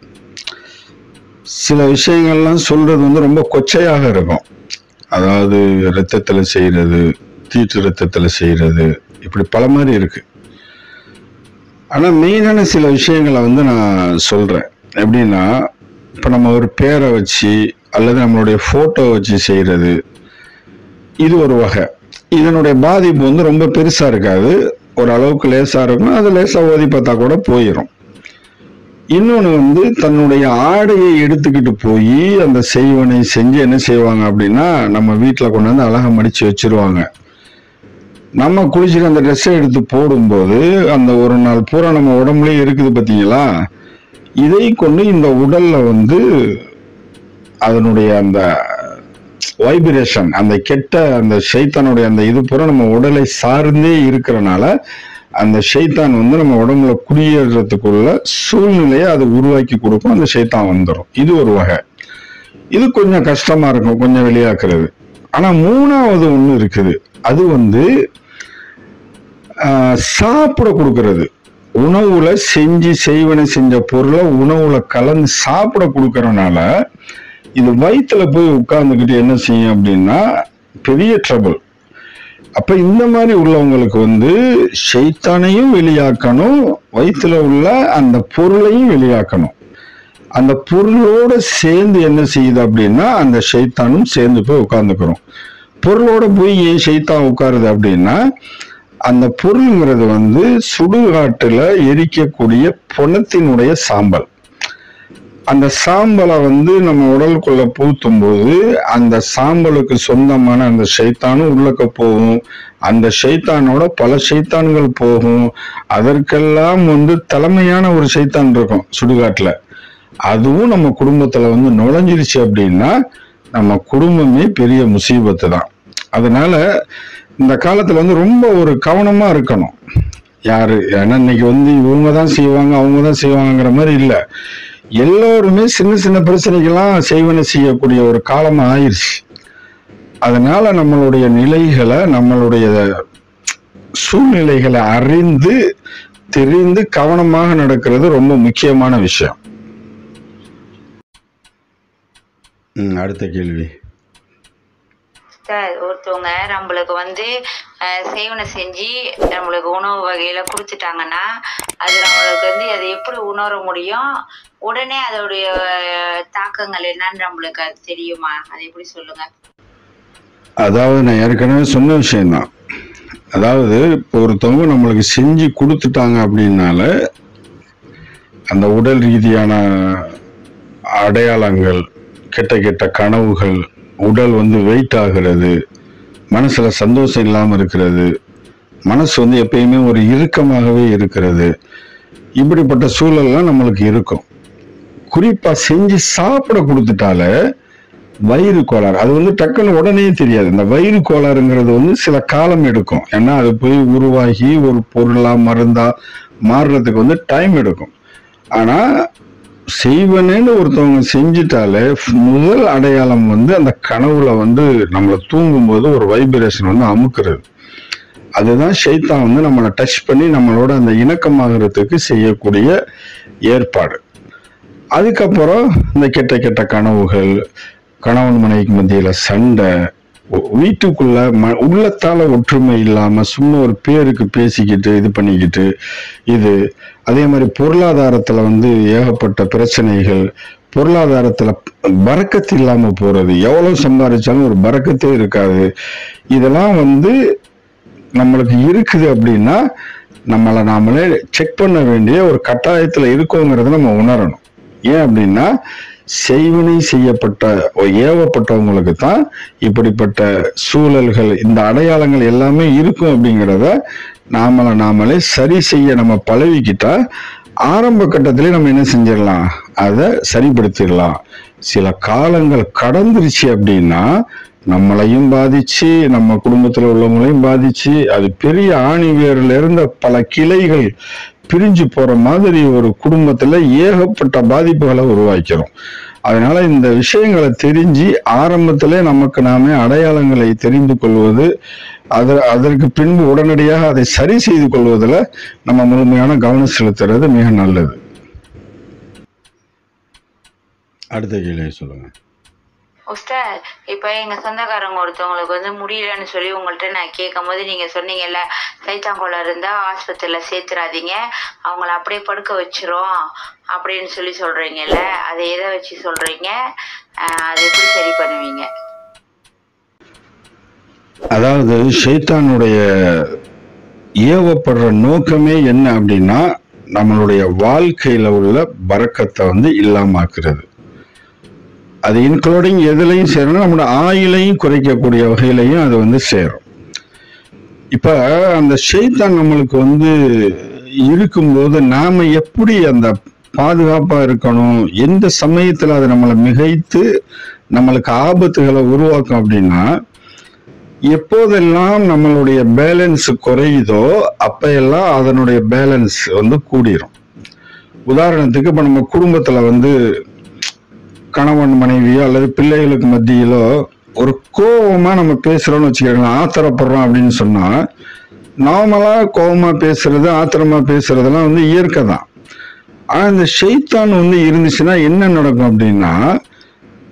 சில விஷயங்கள்லாம் சொல்றது வந்து ரொம்ப கொச்சையாக இருக்கும். அதாவது ரத்தத்துல செய்யறது, தீட்டு ரத்தத்துல செய்யறது, இப்படி பல மாதிரி இருக்கு. ஆனா மெயினான சில விஷயங்களை வந்து நான் சொல்றேன். எப்படின்னா, இப்ப நம்ம ஒரு பேரை வச்சு அல்லது நம்மளுடைய போட்டோ வச்சு செய்யறது, இது ஒரு வகை. இதனுடைய பாதிப்பு வந்து ரொம்ப பெருசா இருக்காது, ஒரு அளவுக்கு லேசா இருக்கும். அது லேசா ஓதி பார்த்தா கூட போயிடும். இன்னொன்று வந்து தன்னுடைய ஆடையை எடுத்துக்கிட்டு போய் அந்த செய்வனை செஞ்சு என்ன செய்வாங்க அப்படின்னா, நம்ம வீட்டில் கொண்டு வந்து அழகா மடிச்சு வச்சிருவாங்க. நம்ம குளிச்சுட்டு அந்த ட்ரெஸ்ஸை எடுத்து போடும்போது அந்த ஒரு நாள் பூரா நம்ம உடம்புலயே இருக்குது பார்த்தீங்களா, இதை கொண்டு இந்த உடல்ல வந்து அதனுடைய அந்த வைப்ரேஷன், அந்த கெட்ட அந்த ஷைத்தானுடைய அந்த இது பூரா நம்ம உடலை சார்ந்தே இருக்கிறனால அந்த ஷைத்தான் வந்து நம்ம உடம்புல குடியேறதுக்குள்ள சூழ்நிலையை அது உருவாக்கி கொடுக்கும். அந்த ஷைத்தான் வந்துடும். இது ஒரு வகை. இது கொஞ்சம் கஷ்டமா இருக்கும் கொஞ்சம் வெளியாக்குறது. ஆனா மூணாவது ஒண்ணு இருக்குது, அது வந்து சாப்பிட கொடுக்கறது. உணவுல செய்வனை செஞ்ச பொருளை உணவுல கலந்து சாப்பிட கொடுக்கறனால இது வயிற்றுல போய் உட்கார்ந்துக்கிட்டு என்ன செய்யும் அப்படின்னா பெரிய ட்ரபிள். அப்ப இந்த மாதிரி உள்ளவங்களுக்கு வந்து ஷைத்தானையும் வெளியாக்கணும், வயிற்றுல உள்ள அந்த பொருளையும் வெளியாக்கணும். அந்த பொருளோட சேர்ந்து என்ன செய்யுது அப்படின்னா அந்த ஷைத்தானும் சேர்ந்து போய் உட்கார்ந்துக்கிறோம். பொருளோட போய் ஏன் ஷைத்தான் உட்காருது அப்படின்னா, அந்த பொருள்ங்கிறது வந்து சுடுகாட்டுல எரிக்கக்கூடிய பொணத்தினுடைய சாம்பல். அந்த சாம்பலை வந்து நம்ம உடலுக்குள்ள பூத்தும் போது அந்த சாம்பலுக்கு சொந்தமான அந்த ஷைத்தானும் உள்ளக்க போகும். அந்த ஷைத்தானோட பல ஷைத்தான்கள் போகும். அதற்கெல்லாம் வந்து தலைமையான ஒரு ஷைத்தான் இருக்கும் சுடுகாட்டுல. அதுவும் நம்ம குடும்பத்துல வந்து நுழைஞ்சிருச்சு அப்படின்னா நம்ம குடும்பமே பெரிய முசீபத்து தான். அதனால இந்த காலத்துல வந்து ரொம்ப ஒரு கவனமா இருக்கணும். யாரு ஏன்னா இன்னைக்கு வந்து இவங்க தான் செய்வாங்க அவங்க தான் செய்வாங்கிற மாதிரி இல்லை. எல்லோருமே சின்ன சின்ன பிரச்சனைக்கெல்லாம் செய்வனை செய்யக்கூடிய ஒரு காலம் ஆயிடுச்சு. அதனால நம்மளுடைய நிலைகளை, நம்மளுடைய சூழ்நிலைகளை அறிந்து தெரிந்து கவனமாக நடக்கிறது ரொம்ப முக்கியமான விஷயம். அடுத்த கேள்வி. ஒருத்தவங்க நம்மளுக்கு வந்து சேவனை செஞ்சு நம்மளுக்கு உணவு வகையில குடுத்துட்டாங்கன்னா அது நம்மளுக்கு வந்து அதை எப்படி உணர முடியும்? உடனே அதோடைய தாக்கங்கள் என்னன்னு நம்மளுக்கு அது தெரியுமா? அதை எப்படி சொல்லுங்க. அதாவது நான் ஏற்கனவே சொன்ன விஷயம்தான். அதாவது இப்போ ஒருத்தவங்க நம்மளுக்கு செஞ்சு கொடுத்துட்டாங்க அப்படின்னால அந்த உடல் ரீதியான அடையாளங்கள், கெட்ட கெட்ட கனவுகள், உடல் வந்து வெயிட் ஆகிறது, மனசுல சந்தோஷம் இல்லாம இருக்கிறது, மனசு வந்து எப்பயுமே ஒரு இறுக்கமாகவே இருக்கிறது, இப்படிப்பட்ட சூழல்லாம் நம்மளுக்கு இருக்கும். குறிப்பா செஞ்சு சாப்பிட கொடுத்துட்டால வயிறு கோளாறு, அது வந்து டக்குன்னு உடனே தெரியாது. இந்த வயிறு கோளாறுங்கிறது வந்து சில காலம் எடுக்கும். ஏன்னா அது போய் உருவாகி ஒரு பொருளா மருந்தா மாறுறதுக்கு வந்து டைம் எடுக்கும். ஆனா செய்வனேன்னு ஒருத்தவங்க செஞ்சுட்டாலே முதல் அடையாளம் வந்து அந்த கனவுல வந்து நம்மளை தூங்கும்போது ஒரு வைப்ரேஷன் வந்து அமுக்குறது. அதுதான் ஷைத்தான் வந்து நம்மளை டச் பண்ணி நம்மளோட அந்த இணக்கமாகறதுக்கு செய்யக்கூடிய ஏற்பாடு. அதுக்கப்புறம் இந்த கெட்ட கெட்ட கனவுகள், கணவன் மனைவிக்கு மத்தியில சண்டை, வீட்டுக்குள்ள உள்ளத்தால ஒற்றுமை இல்லாம சும்மா ஒரு பேருக்கு பேசிக்கிட்டு இது பண்ணிக்கிட்டு, இது அதே மாதிரி பொருளாதாரத்துல வந்து ஏகப்பட்ட பிரச்சனைகள், பொருளாதாரத்துல பரக்கத்து இல்லாம போறது, எவ்வளவு சம்பாதிச்சாலும் ஒரு பரக்கத்தே இருக்காது. இதெல்லாம் வந்து நம்மளுக்கு இருக்குது அப்படின்னா நம்மளை நாமளே செக் பண்ண வேண்டிய ஒரு கட்டாயத்துல இருக்கோங்கிறத நம்ம உணரணும். ஏன் அப்படின்னா செய்வினை செய்யப்பட்ட ஏவப்பட்டவங்களுக்கு தான் இப்படிப்பட்ட சூழல்கள், இந்த அடையாளங்கள் எல்லாமே இருக்கும் அப்படிங்கிறத நாமளே சரி செய்ய நம்ம பழகிக்கிட்டா ஆரம்ப கட்டத்திலே நம்ம என்ன செஞ்சிடலாம், அதை சரிப்படுத்திடலாம். சில காலங்கள் கடந்துருச்சு அப்படின்னா நம்மளையும் பாதிச்சு, நம்ம குடும்பத்துல உள்ளவங்களையும் பாதிச்சு, அது பெரிய ஆணிவேர்ல இருந்த பல கிளைகள் பிரிஞ்சு போற மாதிரி ஒரு குடும்பத்துல ஏகப்பட்ட பாதிப்புகளை உருவாக்கிறோம். அதனால இந்த விஷயங்களை தெரிஞ்சு ஆரம்பத்திலே நமக்கு நாமே அடையாளங்களை தெரிந்து கொள்வது, அதற்கு பின்பு உடனடியாக அதை சரி செய்து கொள்வதில் நம்ம முழுமையான கவனம் செலுத்துறது மிக நல்லது. அடுத்த கேள்வி சொல்லுங்க. உஸ்தாத், இப்போ எங்கள் சொந்தக்காரங்க ஒருத்தவங்களுக்கு வந்து முடியலன்னு சொல்லி உங்கள்கிட்ட நான் கேட்கும் போது நீங்கள் சொன்னீங்கல்ல, சைத்தாங்கோளம் இருந்தால் ஆஸ்பத்திரியில் சேர்த்துறாதீங்க, அவங்கள அப்படியே படுக்க வச்சிரும் அப்படின்னு சொல்லி சொல்கிறீங்கல்ல, அதை எதை வச்சு சொல்கிறீங்க, அதை எப்படி சரி பண்ணுவீங்க? அதாவது ஷைத்தானுடைய ஏவப்படுற நோக்கமே என்ன அப்படின்னா நம்மளுடைய வாழ்க்கையில உள்ள பரக்கத்தை வந்து இல்லாமக்குறது. அது இன்க்ளூடிங் எதுலையும் சேரணும், நம்மளோட ஆயுளையும் குறைக்கக்கூடிய வகையிலையும் அது வந்து சேரும். இப்ப அந்த ஷைத்தான் நம்மளுக்கு வந்து இருக்கும்போது நாம எப்படி அந்த பாதுகாப்பா இருக்கணும், எந்த சமயத்துல அதை நம்மளை மிகைத்து நம்மளுக்கு ஆபத்துகளை உருவாக்கும் அப்படின்னா, எப்போதெல்லாம் நம்மளுடைய பேலன்ஸ் குறையுதோ அப்ப எல்லாம் அதனுடைய பேலன்ஸ் வந்து கூடிரும். உதாரணத்துக்கு இப்ப நம்ம குடும்பத்துல வந்து கணவன் மனைவியோ அல்லது பிள்ளைகளுக்கு மத்தியிலோ ஒரு கோபமா நம்ம பேசுறோம்னு வச்சுக்கோங்களேன், ஆத்திரப்படுறோம் அப்படின்னு சொன்னா, நார்மலா கோபமா பேசுறது ஆத்திரமா பேசுறதெல்லாம் வந்து இயற்கை தான். ஆனா இந்த ஷைத்தான் வந்து இருந்துச்சுன்னா என்ன நடக்கும் அப்படின்னா,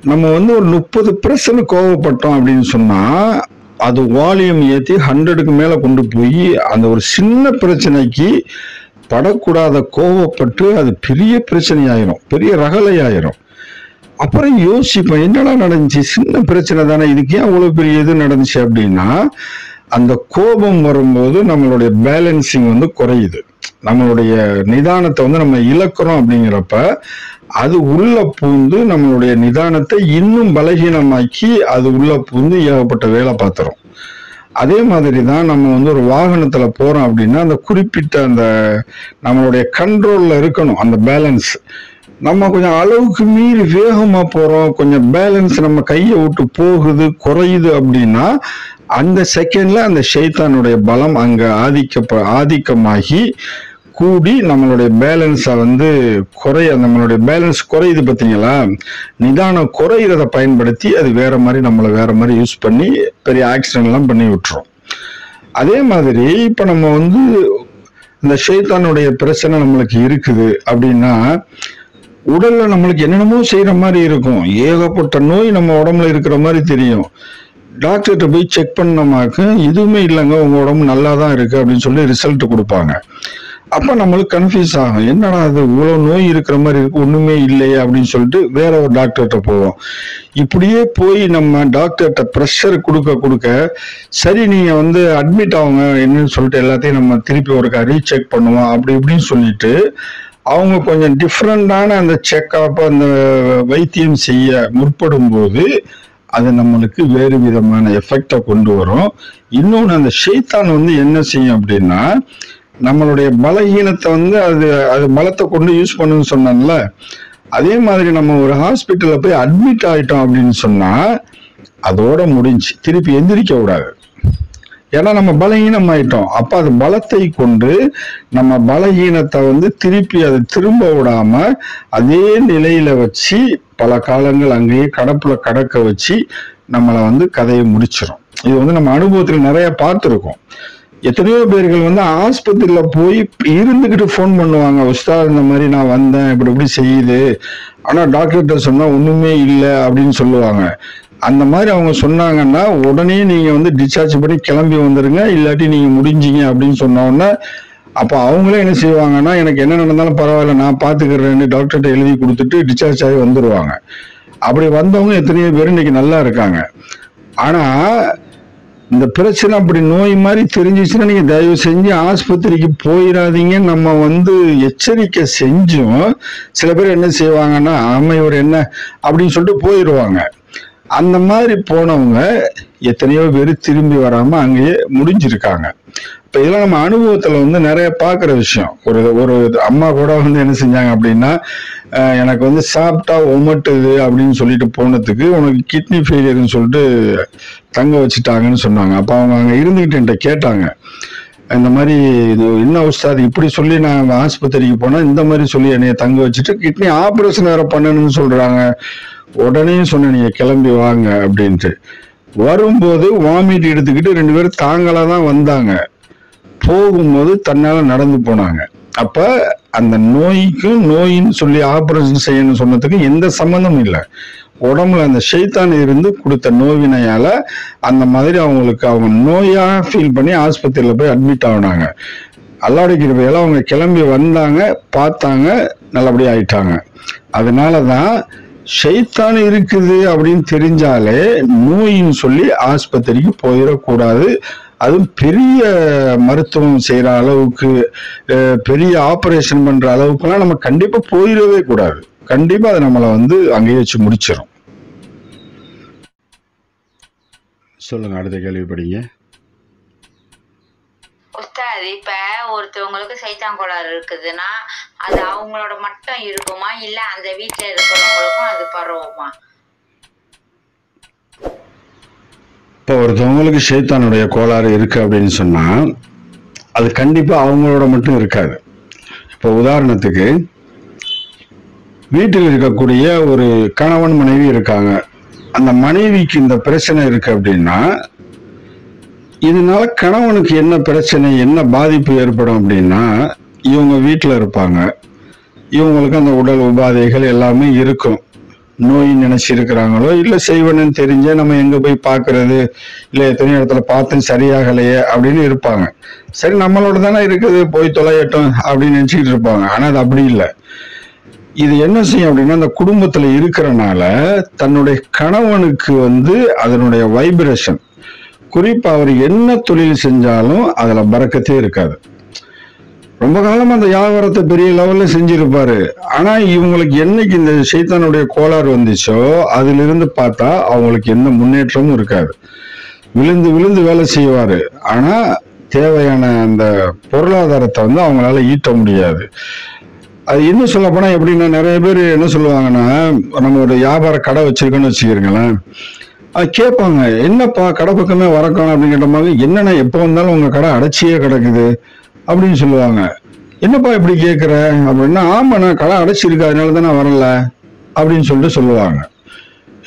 நம்ம வந்து ஒரு 30% கோபப்பட்டோம் அப்படின்னு சொன்னா அது வால்யூம் ஏற்றி 100க்கு மேல கொண்டு போய் அந்த ஒரு சின்ன பிரச்சனைக்கு படக்கூடாத கோபப்பட்டு அது பெரிய பிரச்சனை ஆயிரும், பெரிய ரகலை ஆயிரும். அப்புறம் யோசிப்போம், என்னடா நடந்துச்சு, சின்ன பிரச்சனை தானே, இதுக்கு ஏன் அவ்வளவு பெரிய இது நடந்துச்சு அப்படின்னா, அந்த கோபம் வரும்போது நம்மளுடைய பேலன்சிங் வந்து குறையுது, நம்மளுடைய நிதானத்தை வந்து நம்ம இழக்கிறோம். அப்படிங்கிறப்ப அது உள்ள பூந்து நம்மளுடைய நிதானத்தை இன்னும் பலகீனமாக்கி அது உள்ள பூந்து ஏகப்பட்ட வேலை பார்த்துரும். அதே மாதிரி தான் நம்ம வந்து ஒரு வாகனத்துல போறோம் அப்படின்னா அந்த குறிப்பிட்ட அந்த நம்மளுடைய கண்ட்ரோல்ல இருக்கணும் அந்த பேலன்ஸ். நம்ம கொஞ்சம் அளவுக்கு மீறி வேகமா போறோம், கொஞ்சம் பேலன்ஸ் நம்ம கையை விட்டு போகுது குறையுது அப்படின்னா அந்த செகண்ட்ல அந்த ஷைத்தானுடைய பலம் அங்க ஆதிக்கமாகி கூடி நம்மளுடைய பேலன்ஸை வந்து நம்மளுடைய பேலன்ஸ் குறையுது பார்த்தீங்களா, நிதானம் குறையிறத பயன்படுத்தி அது வேற மாதிரி நம்மளை வேற மாதிரி யூஸ் பண்ணி பெரிய ஆக்சிடென்ட் எல்லாம் பண்ணி விட்டுரும். அதே மாதிரி இப்ப நம்ம வந்து இந்த ஷைத்தானுடைய பிரச்சனை நம்மளுக்கு இருக்குது அப்படின்னா உடல்ல நம்மளுக்கு என்னென்னமோ செய்யற மாதிரி இருக்கும், ஏகப்பட்ட நோய் நம்ம உடம்புல இருக்கிற மாதிரி தெரியும். டாக்டர்கிட்ட போய் செக் பண்ணமாக்க எதுவுமே இல்லைங்க, உங்க உடம்பு நல்லா தான் இருக்கு அப்படின்னு சொல்லி ரிசல்ட் கொடுப்பாங்க. அப்ப நம்மளுக்கு கன்ஃபியூஸ் ஆகும், என்னடா அது இவ்வளவு நோய் இருக்கிற மாதிரி இருக்கு, ஒண்ணுமே இல்லையே அப்படின்னு சொல்லிட்டு வேற ஒரு டாக்டர்கிட்ட போவோம். இப்படியே போய் நம்ம டாக்டர்கிட்ட ப்ரெஷர் கொடுக்க சரி நீங்க வந்து அட்மிட் ஆகுங்க என்னன்னு சொல்லிட்டு எல்லாத்தையும் நம்ம திருப்பி ஒருக்கா ரீசெக் பண்ணுவோம் அப்படி இப்படின்னு சொல்லிட்டு அவங்க கொஞ்சம் டிஃப்ரெண்டான அந்த செக்அப் அந்த வைத்தியம் செய்ய முற்படும் போது அது நம்மளுக்கு வேறு விதமான எஃபெக்டை கொண்டு வரும். இன்னொன்று அந்த ஷைத்தான் வந்து என்ன செய்யும் அப்படின்னா நம்மளுடைய பலகீனத்தை வந்து அது பலத்தை கொண்டு யூஸ் பண்ணுன்னு சொன்னோம்ல, அதே மாதிரி நம்ம ஒரு ஹாஸ்பிட்டல்ல போய் அட்மிட் ஆயிட்டோம் அப்படின்னு சொன்னா அதோட முடிஞ்சு, திருப்பி எந்திரிக்க விடாது. ஏன்னா நம்ம பலகீனம் ஆயிட்டோம். அப்ப அது பலத்தை கொண்டு நம்ம பலகீனத்தை வந்து திருப்பி அதை திரும்ப விடாம அதே நிலையில வச்சு பல காலங்கள் அங்கேயே கடக்க வச்சு நம்மளை வந்து கதையை முடிச்சிடும். இது வந்து நம்ம அனுபவத்துல நிறைய பார்த்துருக்கோம். எத்தனையோ பேர்கள் வந்து ஆஸ்பத்திரியில போய் இருந்துகிட்டு ஃபோன் பண்ணுவாங்க, உஸ்தாத் இந்த மாதிரி நான் வந்தேன் இப்படி செய்யுது, ஆனா டாக்டர்கிட்ட சொன்னா ஒண்ணுமே இல்லை அப்படின்னு சொல்லுவாங்க. அந்த மாதிரி அவங்க சொன்னாங்கன்னா உடனே நீங்க வந்து டிஸ்சார்ஜ் பண்ணி கிளம்பி வந்துருங்க, இல்லாட்டி நீங்க முடிஞ்சீங்க அப்படின்னு சொன்னோன்னா அப்ப அவங்களே என்ன செய்வாங்கன்னா எனக்கு என்ன நடந்தாலும் பரவாயில்ல நான் பாத்துக்கிறேன்னு டாக்டர்கிட்ட எழுதி கொடுத்துட்டு டிஸ்சார்ஜ் ஆகி வந்துருவாங்க. அப்படி வந்தவங்க எத்தனையோ பேர் இன்னைக்கு நல்லா இருக்காங்க. ஆனா இந்த பிரச்சனை அப்படி நோய் மாதிரி தெரிஞ்சிச்சுன்னா நீங்க தயவு செஞ்சு ஆஸ்பத்திரிக்கு போயிடாதீங்க. நம்ம வந்து எச்சரிக்கை செஞ்சும் சில பேர் என்ன செய்வாங்கன்னா, ஆமா இவர் என்ன அப்படின்னு சொல்லிட்டு போயிடுவாங்க. அந்த மாதிரி போனவங்க எத்தனையோ பேர் திரும்பி வராம அங்கேயே முடிஞ்சிருக்காங்க. இப்ப இதெல்லாம் நம்ம அனுபவத்துல வந்து நிறைய பாக்குற விஷயம். ஒரு அம்மா கூட வந்து என்ன செஞ்சாங்க அப்படின்னா, எனக்கு வந்து சாப்பிட்டா ஒமட்டுது அப்படின்னு சொல்லிட்டு போனதுக்கு உனக்கு கிட்னி ஃபெயிலியர்னு சொல்லிட்டு தங்க வச்சுட்டாங்கன்னு சொன்னாங்க. அப்ப அவங்க அங்க இருந்துகிட்டு என்கிட்ட கேட்டாங்க, இந்த மாதிரி இது என்ன உஸ்தாது இப்படி சொல்லி நான் ஆஸ்பத்திரிக்கு போனா இந்த மாதிரி சொல்லி என்னைய தங்க வச்சுட்டு கிட்னி ஆபரேஷன் வேற பண்ணணும்னு சொல்றாங்க. உடனே சொன்ன நீங்க கிளம்பி வாங்க அப்படின்ட்டு. வரும்போது வாமிட் எடுத்துக்கிட்டு 2 பேரும் தாங்களா தான் வந்தாங்க. போகும்போது தன்னால நடந்து போனாங்க. அப்ப அந்த நோய்க்கும் நோயின்னு சொல்லி ஆபரேஷன் செய்யணும்னு சொன்னதுக்கு எந்த சம்பந்தமும் இல்லை. உடம்புல அந்த ஷைத்தான் இருந்து கொடுத்த நோவினையால அந்த மாதிரி அவங்க நோயா ஃபீல் பண்ணி ஆஸ்பத்திரியில போய் அட்மிட் ஆனாங்க. அல்லாஹ்வுடைய கிருபையால அவங்க கிளம்பி வந்தாங்க, பார்த்தாங்க, நல்லபடியா ஆயிட்டாங்க. அதனாலதான் ஷைத்தான் இருக்குது அப்படின்னு தெரிஞ்சாலே நோயின்னு சொல்லி ஆஸ்பத்திரிக்கு போயிடக்கூடாது. அதுவும் பெரிய மருத்துவம் செய்யற அளவுக்கு, பெரிய ஆபரேஷன் பண்ற அளவுக்குலாம் நம்ம கண்டிப்பா போயிடவே கூடாது. கண்டிப்பா அதை நம்மளை வந்து அங்கேயே வச்சு முடிச்சிடும். சொல்லுங்க, அடுத்த கேள்வி படிங்க. உஸ்தாத், இப்ப ஒருத்தவங்களுக்கு சைத்தான் கோளாறு இருக்குதுன்னா அது அவங்களோட மட்டும் இருக்குமா, இல்ல அந்த வீட்டுல இருக்கிறவங்களுக்கும் அது பரவுமா? இப்போ ஒருத்தவங்களுக்கு ஷைத்தானுடைய கோளாறு இருக்கு அப்படின்னு சொன்னா அது கண்டிப்பா அவங்களோட மட்டும் இருக்காது. இப்போ உதாரணத்துக்கு வீட்டில் இருக்கக்கூடிய ஒரு கணவன் மனைவி இருக்காங்க. அந்த மனைவிக்கு இந்த பிரச்சனை இருக்கு அப்படின்னா இதனால கணவனுக்கு என்ன பிரச்சனை, என்ன பாதிப்பு ஏற்படும் அப்படின்னா, இவங்க வீட்டில் இருப்பாங்க, இவங்களுக்கு அந்த உடல் உபாதைகள் எல்லாமே இருக்கும். நோய் நினைச்சிருக்கிறாங்களோ இல்லை செய்வனன்னு தெரிஞ்ச நம்ம எங்க போய் பார்க்கறது, இல்லை எத்தனையோ இடத்துல பார்த்து சரியாகலையே அப்படின்னு இருப்பாங்க. சரி நம்மளோட தானே இருக்குது, போய் தொலையட்டும் அப்படின்னு நினைச்சிக்கிட்டு இருப்பாங்க. ஆனா அது அப்படி இல்லை. இது என்ன செய்யும் அப்படின்னா, அந்த குடும்பத்துல இருக்கிறனால தன்னுடைய கணவனுக்கு வந்து அதனுடைய வைப்ரேஷன், குறிப்பா அவர் என்ன தொழில் செஞ்சாலும் அதுல பறக்கத்தே இருக்காது. ரொம்ப காலம் அந்த வியாபாரத்தை பெரிய லெவல்ல செஞ்சிருப்பாரு. ஆனா இவங்களுக்கு என்னைக்கு இந்த ஷைத்தானுடைய கோளாறு வந்துச்சோ அதுல இருந்து பார்த்தா அவங்களுக்கு எந்த முன்னேற்றமும் இருக்காது. விழுந்து விழுந்து வேலை செய்வாரு. ஆனா தேவையான அந்த பொருளாதாரத்தை வந்து அவங்களால ஈட்ட முடியாது. அது இன்னும் சொல்ல போனா எப்படின்னா, நிறைய பேர் என்ன சொல்லுவாங்கன்னா, நம்ம ஒரு வியாபார கடை வச்சிருக்கோன்னு வச்சுக்கிறீங்களேன், அது கேட்பாங்க, என்னப்பா கடை பக்கமே வரக்கணும் அப்படின்னு கேட்டோம்னாங்க, என்னன்னா எப்போ வந்தாலும் உங்க கடை அடைச்சியே கிடக்குது அப்படின்னு சொல்லுவாங்க. என்னப்பா இப்படி கேட்குற அப்படின்னா, ஆமா நான் கடை அடைச்சிருக்கு அதனால தான் நான் வரல அப்படின்னு சொல்லிட்டு சொல்லுவாங்க.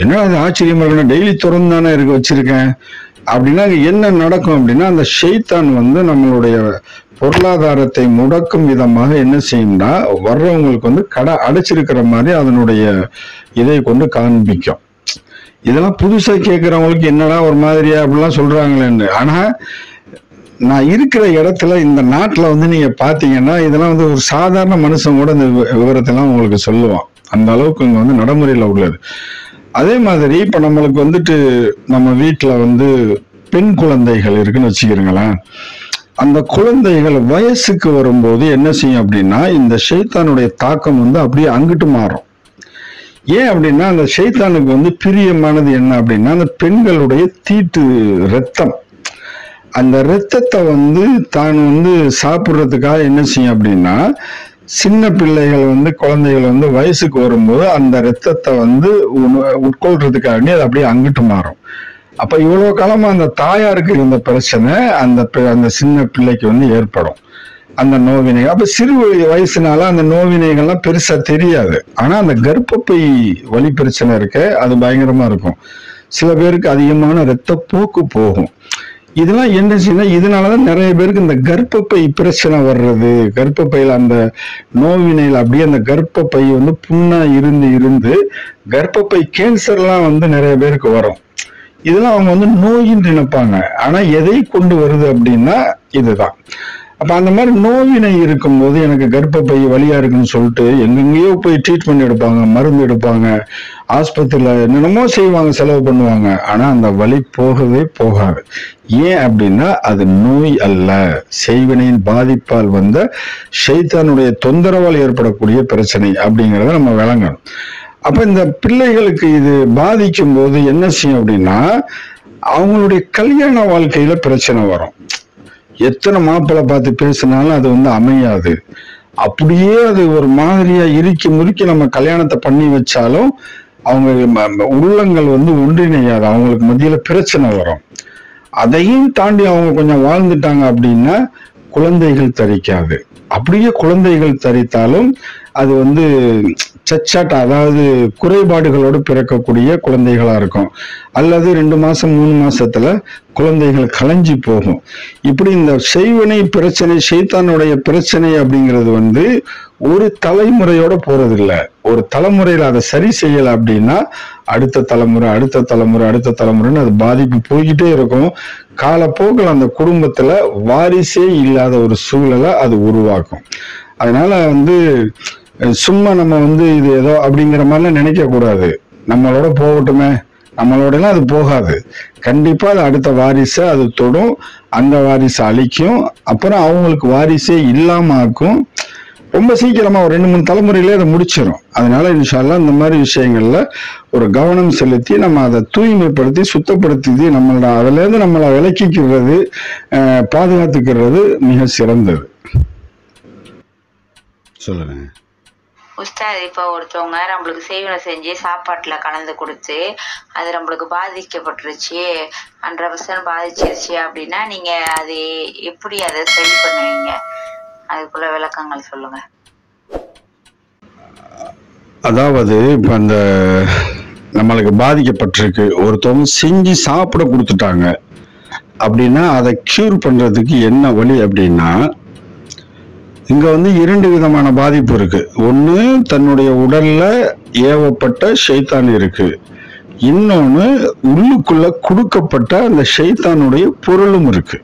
என்ன அது ஆச்சரியமா இருக்குன்னா, டெய்லி திறந்து தானே இருக்கு வச்சிருக்கேன் அப்படின்னா என்ன நடக்கும் அப்படின்னா, அந்த ஷைத்தான் வந்து நம்மளுடைய பொருளாதாரத்தை முடக்கும் விதமாக என்ன செய்யும்னா, வர்றவங்களுக்கு வந்து கடை அடைச்சிருக்கிற மாதிரி அதனுடைய இதை கொண்டு காண்பிக்கும். இதெல்லாம் புதுசா கேட்கறவங்களுக்கு என்னடா ஒரு மாதிரியா அப்படிலாம் சொல்றாங்களேன்னு. ஆனா நான் இருக்கிற இடத்துல இந்த நாட்டில் வந்து நீங்க பாத்தீங்கன்னா இதெல்லாம் வந்து ஒரு சாதாரண மனுஷன் கூட இந்த விவரத்தெல்லாம் உங்களுக்கு சொல்லுவான். அந்த அளவுக்கு இங்க வந்து நடைமுறையில உள்ளது. அதே மாதிரி இப்ப நம்மளுக்கு வந்துட்டு நம்ம வீட்டுல வந்து பெண் குழந்தைகள் இருக்குன்னு வச்சுக்கிறீங்களேன். அந்த குழந்தைகள் வயசுக்கு வரும்போது என்ன செய்யும் அப்படின்னா, இந்த ஷைத்தானுடைய தாக்கம் வந்து அப்படியே அங்கிட்டு மாறும். ஏன் அப்படின்னா, அந்த ஷைத்தானுக்கு வந்து பிரியமானது என்ன அப்படின்னா, அந்த பெண்களுடைய தீட்டு ரத்தம். அந்த ரத்தத்தை வந்து தான் வந்து சாப்பிட்றதுக்காக என்ன செய்யும் அப்படின்னா, சின்ன பிள்ளைகள் வந்து குழந்தைகள் வந்து வயசுக்கு வரும்போது அந்த ரத்தத்தை வந்து உட்கொள்றதுக்காக அது அப்படியே அங்கிட்டு மாறும். அப்ப இவ்வளவு காலமா அந்த தாயாருக்கு இருந்த பிரச்சனை அந்த சின்ன பிள்ளைக்கு வந்து ஏற்படும் அந்த நோவினை. அப்ப சிறு வயசுனால அந்த நோவினைகள்லாம் பெருசா தெரியாது. ஆனா அந்த கர்ப்பப்பை வலி பிரச்சனை இருக்க அது பயங்கரமா இருக்கும். சில பேருக்கு அதிகமான இரத்த போக்கு போகும். இதெல்லாம் என்ன செய்யணும், இதனாலதான் நிறைய பேருக்கு இந்த கர்ப்பப்பை பிரச்சனை வர்றது, கர்ப்பப்பையில அந்த நோவினையில் அப்படியே அந்த கர்ப்பப்பை வந்து புண்ணா இருந்து கர்ப்பப்பை கேன்சர்லாம் வந்து நிறைய பேருக்கு வரும். இதெல்லாம் அவங்க வந்து நோயின்னு நினைப்பாங்க. ஆனா எதை கொண்டு வருது அப்படின்னா இதுதான். அப்ப அந்த மாதிரி நோவினை இருக்கும்போது எனக்கு கர்ப்பப்பை வலியா இருக்குன்னு சொல்லிட்டு எங்கெங்கேயோ போய் ட்ரீட்மெண்ட் எடுப்பாங்க, மருந்து எடுப்பாங்க. ஆஸ்பத்திரியில என்னென்னமோ செய்வாங்க, செலவு பண்ணுவாங்க. ஆனா அந்த வலி போகவே போகாது. ஏன் அப்படின்னா அது நோய் அல்ல, செய்வினையின் பாதிப்பால் வந்த ஷைத்தானுடைய தொந்தரவால் ஏற்படக்கூடிய பிரச்சனை அப்படிங்கிறத நம்ம விளங்கணும். அப்ப இந்த பிள்ளைகளுக்கு இது பாதிக்கும் போது என்ன செய்யும் அப்படின்னா, அவங்களுடைய கல்யாண வாழ்க்கையில பிரச்சனை வரும். எத்தனை மாப்பிள்ளை பார்த்து பேசினாலும் அது அமையாது. அப்படியே அது ஒரு மாதிரியா இறுக்கி முறுக்கி நம்ம கல்யாணத்தை பண்ணி வச்சாலும் அவங்க உள்ளங்கள் ஒன்றிணையாது, அவங்களுக்கு மத்தியில பிரச்சனை வரும். அதையும் தாண்டி அவங்க கொஞ்சம் வாழ்ந்துட்டாங்க அப்படின்னா குழந்தைகள் தரிக்காது. அப்படியே குழந்தைகள் தரித்தாலும் அது சச்சாட்டா, அதாவது குறைபாடுகளோடு பிறக்கக்கூடிய குழந்தைகளா இருக்கும். அல்லது 2 மாசம் 3 மாசத்துல குழந்தைகள் கலைஞ்சி போகும். இப்படி இந்த செய்வினை பிரச்சனை, ஷைத்தானுடைய பிரச்சனை அப்படிங்கிறது ஒரு தலைமுறையோட போறது இல்லை. ஒரு தலைமுறையில அதை சரி செய்யல அப்படின்னா அடுத்த தலைமுறை அடுத்த தலைமுறை அடுத்த தலைமுறைன்னு அது பாதிப்பு போய்கிட்டே இருக்கும். காலப்போக்கில் அந்த குடும்பத்துல வாரிசே இல்லாத ஒரு சூழலை அது உருவாக்கும். அதனால சும்மா நம்ம இது ஏதோ அப்படிங்கிற மாதிரிலாம் நினைக்க கூடாது. நம்மளோட போகட்டுமே, நம்மளோடலாம் அது போகாது. கண்டிப்பா அது அடுத்த வாரிசை அது தொடும், அந்த வாரிசை அழிக்கும், அப்புறம் அவங்களுக்கு வாரிசே இல்லாம ஆக்கும். ரொம்ப சீக்கிரமா ஒரு 2-3 தலைமுறையிலே அதை முடிச்சிடும். அதனால இன்ஷா அல்லாஹ் இந்த மாதிரி விஷயங்கள்ல ஒரு கவனம் செலுத்தி நம்ம அதை தூய்மைப்படுத்தி சுத்தப்படுத்தி அதுல இருந்து நம்மளை விலக்கிக்கிறது, பாதுகாத்துக்கிறது மிக சிறந்தது. சொல்லுங்க உஸ்தாத். இப்போ ஒருத்தவங்க நம்மளுக்கு செய்வனை செஞ்சு சாப்பாட்டுல கலந்து கொடுத்து அது நம்மளுக்கு பாதிக்கப்பட்டுருச்சு, 100% பாதிச்சிருச்சு அப்படின்னா நீங்க அது எப்படி அதை சரி பண்ணுவீங்க? அதுக்குள்ள விளக்கங்கள் சொல்லுங்க. அதாவது இப்ப அந்த நம்மளுக்கு பாதிக்கப்பட்டிருக்கு, ஒருத்தவங்க செஞ்சு சாப்பிட கொடுத்துட்டாங்க அப்படின்னா அதை கியூர் பண்றதுக்கு என்ன வழி அப்படின்னா, இங்க 2 விதமான பாதிப்பு இருக்கு. ஒண்ணு, தன்னுடைய உடல்ல ஏவப்பட்ட ஷைத்தான் இருக்கு. இன்னொன்னு, உள்ளுக்குள்ள கொடுக்கப்பட்ட அந்த ஷைத்தானுடைய பொருளும் இருக்கு.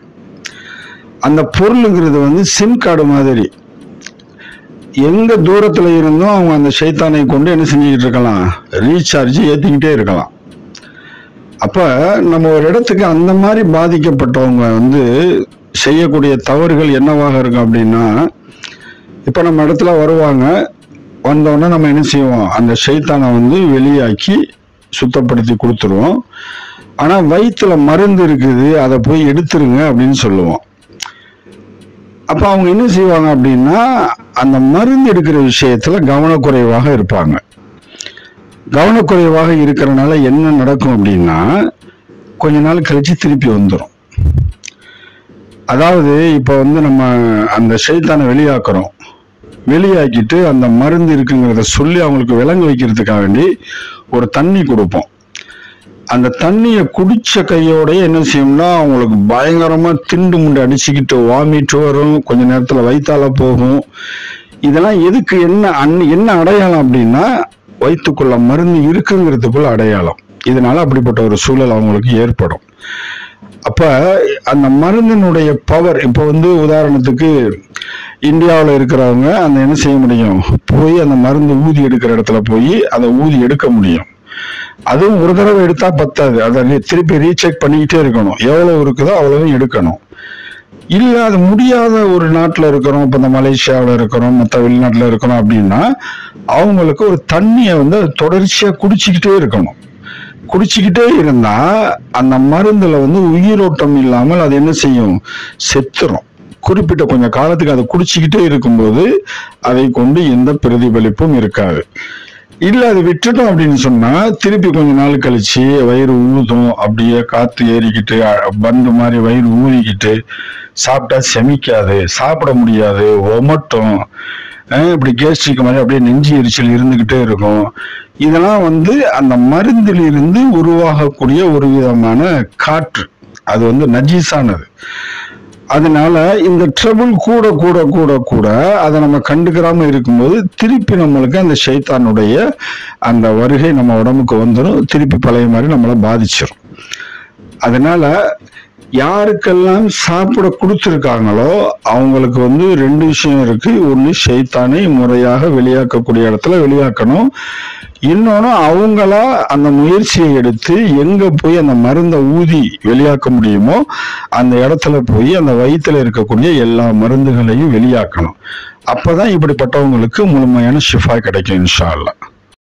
அந்த பொருளுங்கிறது சிம் கார்டு மாதிரி. எங்க தூரத்துல இருந்தும் அவங்க அந்த ஷைத்தானை கொண்டு என்ன செஞ்சுக்கிட்டு இருக்கலாம், ரீசார்ஜ் ஏத்திக்கிட்டே இருக்கலாம். அப்ப நம்ம ஒரு இடத்துக்கு அந்த மாதிரி பாதிக்கப்பட்டவங்க செய்யக்கூடிய தவறுகள் என்னவாக இருக்கும் அப்படின்னா, இப்ப நம்ம இடத்துல வருவாங்க, வந்தோடனே நம்ம என்ன செய்வோம், அந்த ஷைத்தானை வெளியாக்கி சுத்தப்படுத்தி கொடுத்துருவோம். ஆனா வயிற்றுல மருந்து இருக்குது, அதை போய் எடுத்துருங்க அப்படின்னு சொல்லுவோம். அப்ப அவங்க என்ன செய்வாங்க அப்படின்னா, அந்த மருந்து எடுக்கிற விஷயத்துல கவனக்குறைவாக இருப்பாங்க. கவனக்குறைவாக இருக்கிறனால என்ன நடக்கும் அப்படின்னா, கொஞ்ச நாள் கழிச்சு திருப்பி வந்துடும். அதாவது இப்ப நம்ம அந்த ஷைத்தானை வெளியாக்குறோம், வெளியாக்கிட்டு அந்த மருந்து இருக்குங்கிறத சொல்லி அவங்களுக்கு விளங்க வைக்கிறதுக்காக வேண்டி ஒரு தண்ணி கொடுப்போம். அந்த தண்ணியை குடிச்ச கையோட என்ன செய்யும்னா அவங்களுக்கு பயங்கரமா திண்டு முண்டு அடிச்சுக்கிட்டு வாமிட்டு வரும், கொஞ்ச நேரத்துல வயிற்றால போகும். இதெல்லாம் எதுக்கு, என்ன அடையாளம் அப்படின்னா, வயிற்றுக்குள்ள மருந்து இருக்குங்கிறதுக்குள்ள அடையாளம். இதனால அப்படிப்பட்ட ஒரு சூழல் அவங்களுக்கு ஏற்படும். அப்ப அந்த மருந்தினுடைய பவர், இப்ப உதாரணத்துக்கு இந்தியாவில் இருக்கிறவங்க அந்த என்ன செய்ய முடியும், போய் அந்த மருந்து ஊதி எடுக்கிற இடத்துல போய் அதை ஊதி எடுக்க முடியும். அதுவும் ஒரு தடவை எடுத்தா பத்தாது, அதை திருப்பி ரீசெக் பண்ணிக்கிட்டே இருக்கணும். எவ்வளவு இருக்குதோ அவ்வளவு எடுக்கணும். இல்ல அது முடியாத ஒரு நாட்டுல இருக்கிறோம், இப்ப இந்த மலேசியாவில் இருக்கிறோம், மற்ற வெளிநாட்டுல இருக்கிறோம் அப்படின்னா அவங்களுக்கு ஒரு தண்ணியை தொடர்ச்சியா குடிச்சுக்கிட்டே இருக்கணும். குடிச்சுக்கிட்டே இருந்தா அந்த மருந்துல உயிரோட்டம் இல்லாமல் அது என்ன செய்யும், செத்துரும். குறிப்பிட்ட கொஞ்சம் காலத்துக்கு அதை குடிச்சுக்கிட்டே இருக்கும்போது அதை கொண்டு எந்த பிரதிபலிப்பும் இருக்காது. இல்ல அது விட்டுட்டோம் அப்படின்னு சொன்னா திருப்பி கொஞ்ச நாள் கழிச்சு வயிறு ஊதும், அப்படியே காத்து ஏறிக்கிட்டு பந்து மாதிரி வயிறு ஊறிக்கிட்டு சாப்பிட்டா செமிக்காது, சாப்பிட முடியாது, ஒமட்டும், இப்படி கேஸ்ட்ரிக் மாதிரி அப்படியே நெஞ்சு எரிச்சல் இருந்துகிட்டே இருக்கும். இதெல்லாம் அந்த மருந்தில் இருந்து உருவாகக்கூடிய ஒரு விதமான காற்று, அது நஜீஸானது. அதனால இந்த ட்ரபிள் கூட கூட கூட கூட அதை நம்ம கண்டுக்கிறாம இருக்கும்போது திருப்பி நம்மளுக்கு அந்த ஷைத்தானுடைய அந்த வருகை நம்ம உடம்புக்கு வந்துடும், திருப்பி பழைய மாதிரி நம்மளை பாதிச்சிடும். அதனால யாருக்கெல்லாம் சாப்பிட கொடுத்துருக்காங்களோ அவங்களுக்கு 2 விஷயம் இருக்கு. ஒண்ணு, ஷைத்தானை முறையாக வெளியாக்கக்கூடிய இடத்துல வெளியாக்கணும். இன்னொன்னு அவங்களா அந்த முயற்சியை எடுத்து எங்க போய் அந்த மருந்தை ஊதி வெளியாக்க முடியுமோ அந்த இடத்துல போய் அந்த வயிற்றுல இருக்கக்கூடிய எல்லா மருந்துகளையும் வெளியாக்கணும். அப்பதான் இப்படிப்பட்டவங்களுக்கு முழுமையான ஷிஃபா கிடைக்கும் இன்ஷா அல்லாஹ்.